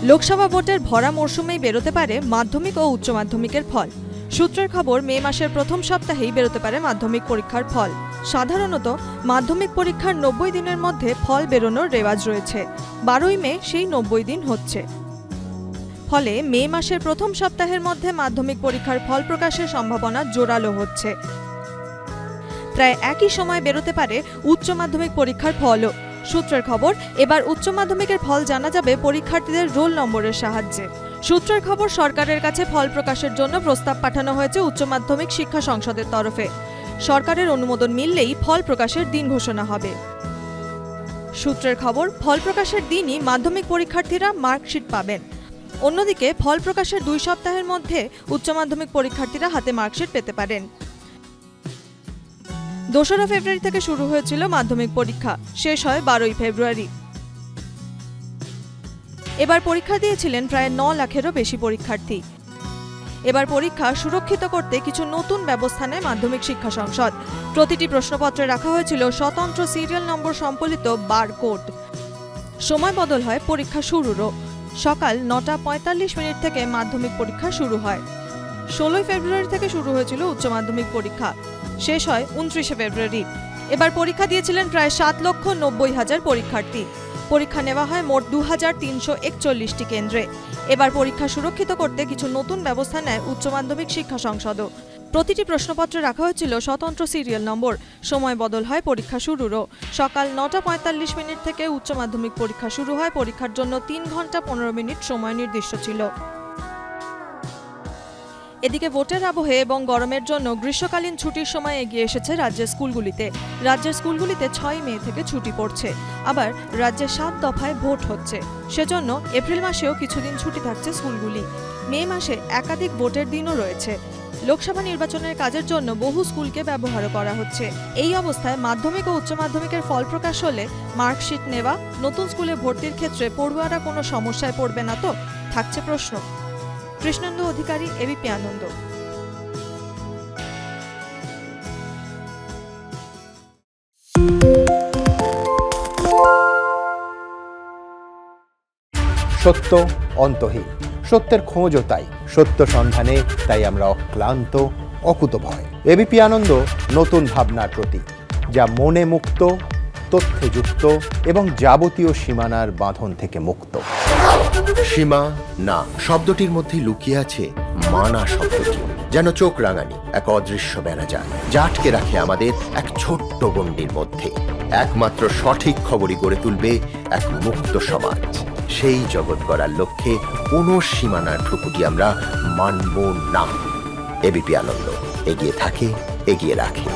লোকসভা ভোটের ভরা মরশুমেই বেরোতে পারে মাধ্যমিক ও উচ্চ মাধ্যমিকের ফল। সূত্রের খবর, মে মাসের প্রথম সপ্তাহেই বেরোতে পারে মাধ্যমিক পরীক্ষার ফল। সাধারণত মাধ্যমিক পরীক্ষার 90 দিনের মধ্যে ফল বেরোনোর রেওয়াজ রয়েছে। 12ই মে সেই 90 দিন হচ্ছে। ফলে মে মাসের প্রথম সপ্তাহের মধ্যে মাধ্যমিক পরীক্ষার ফল প্রকাশের সম্ভাবনা জোরালো হচ্ছে। প্রায় একই সময় বেরোতে পারে উচ্চ মাধ্যমিক পরীক্ষার ফলও। সূত্রের খবর, এবার উচ্চ মাধ্যমিকের ফল জানা যাবে পরীক্ষার্থীদের রোল নম্বরের সাহায্যে। সূত্রের খবর, সরকারের কাছে ফল প্রকাশের জন্য প্রস্তাব পাঠানো হয়েছে উচ্চ মাধ্যমিক শিক্ষা সংসদের তরফে। সরকারের অনুমোদন মিললেই ফল প্রকাশের দিন ঘোষণা হবে। সূত্রের খবর, ফল প্রকাশের দিনই মাধ্যমিক পরীক্ষার্থীরা মার্কশিট পাবেন। অন্যদিকে ফল প্রকাশের 2 সপ্তাহের মধ্যে উচ্চ মাধ্যমিক পরীক্ষার্থীরা হাতে মার্কশিট পেতে পারেন। 2রা ফেব্রুয়ারি থেকে শুরু হয়েছিল মাধ্যমিক পরীক্ষা, শেষ হয় 12ই ফেব্রুয়ারি। এবার পরীক্ষা দিয়েছিলেন প্রায় 9 লাখেরও বেশি পরীক্ষার্থী। এবার পরীক্ষা সুরক্ষিত করতে কিছু নতুন ব্যবস্থা নেয় মাধ্যমিক শিক্ষা সংসদ। প্রতিটি প্রশ্নপত্রে রাখা হয়েছিল স্বতন্ত্র সিরিয়াল নম্বর সম্বলিত বারকোড। সময় বদল হয় পরীক্ষা শুরুরও। সকাল 9:45 থেকে মাধ্যমিক পরীক্ষা শুরু হয়। 16ই ফেব্রুয়ারি থেকে শুরু হয়েছিল উচ্চ মাধ্যমিক পরীক্ষা, শেষ হয় 29শে ফেব্রুয়ারি। এবার পরীক্ষা দিয়েছিলেন প্রায় 7,90,000 পরীক্ষার্থী। পরীক্ষা নেওয়া হয় মোট 2341টি কেন্দ্রে। এবার পরীক্ষা সুরক্ষিত করতে কিছু নতুন ব্যবস্থা নেয় উচ্চ মাধ্যমিক শিক্ষা সংসদও। প্রতিটি প্রশ্নপত্রে রাখা হয়েছিল স্বতন্ত্র সিরিয়াল নম্বর। সময় বদল হয় পরীক্ষা শুরুরও। সকাল 9:45 থেকে উচ্চ মাধ্যমিক পরীক্ষা শুরু হয়। পরীক্ষার জন্য 3 ঘন্টা 15 মিনিট সময় নির্দিষ্ট ছিল। এদিকে ভোটের আবহে এবং গরমের জন্য গ্রীষ্মকালীন ছুটির সময় এগিয়ে এসেছে রাজ্যের স্কুলগুলিতে। রাজ্যের স্কুলগুলিতে 6 মে থেকে ছুটি পড়ছে। আবার রাজ্যে 7 দফায় ভোট হচ্ছে। সেজন্য এপ্রিল মাসেও কিছুদিন ছুটি থাকছে স্কুলগুলি। মে মাসে একাধিক ভোটের দিনও রয়েছে। লোকসভা নির্বাচনের কাজের জন্য বহু স্কুলকে ব্যবহারও করা হচ্ছে। এই অবস্থায় মাধ্যমিক ও উচ্চ মাধ্যমিকের ফল প্রকাশ হলে মার্কশিট নেওয়া, নতুন স্কুলে ভর্তির ক্ষেত্রে পড়ুয়ারা কোনো সমস্যায় পড়বে না তো, থাকছে প্রশ্ন। কৃষ্ণেন্দু অধিকারী, এবিপি আনন্দ। সত্য অন্তহীন, সত্যের খোঁজও তাই, সত্য সন্ধানে তাই আমরা অক্লান্ত, অকুতভয়। এবিপি আনন্দ নতুন ভাবনার প্রতীক, যা মনে মুক্ত, তথ্যে যুক্ত এবং যাবতীয় সীমানার বাঁধন থেকে মুক্ত। সীমা না শব্দটির মধ্যে লুকিয়ে আছে মানা শব্দটি, যেন চোখ রাঙানি এক অদৃশ্য বেড়াজাল, যা আটকে রাখে আমাদের এক ছোট্ট গণ্ডির মধ্যে। একমাত্র সঠিক খবরই গড়ে তুলবে এক মুক্ত সমাজ। সেই জগৎ গড়ার লক্ষ্যে কোনো সীমানার ঠুকুটি আমরা মানব না। এবিপি আনন্দ এগিয়ে থাকে, এগিয়ে রাখে।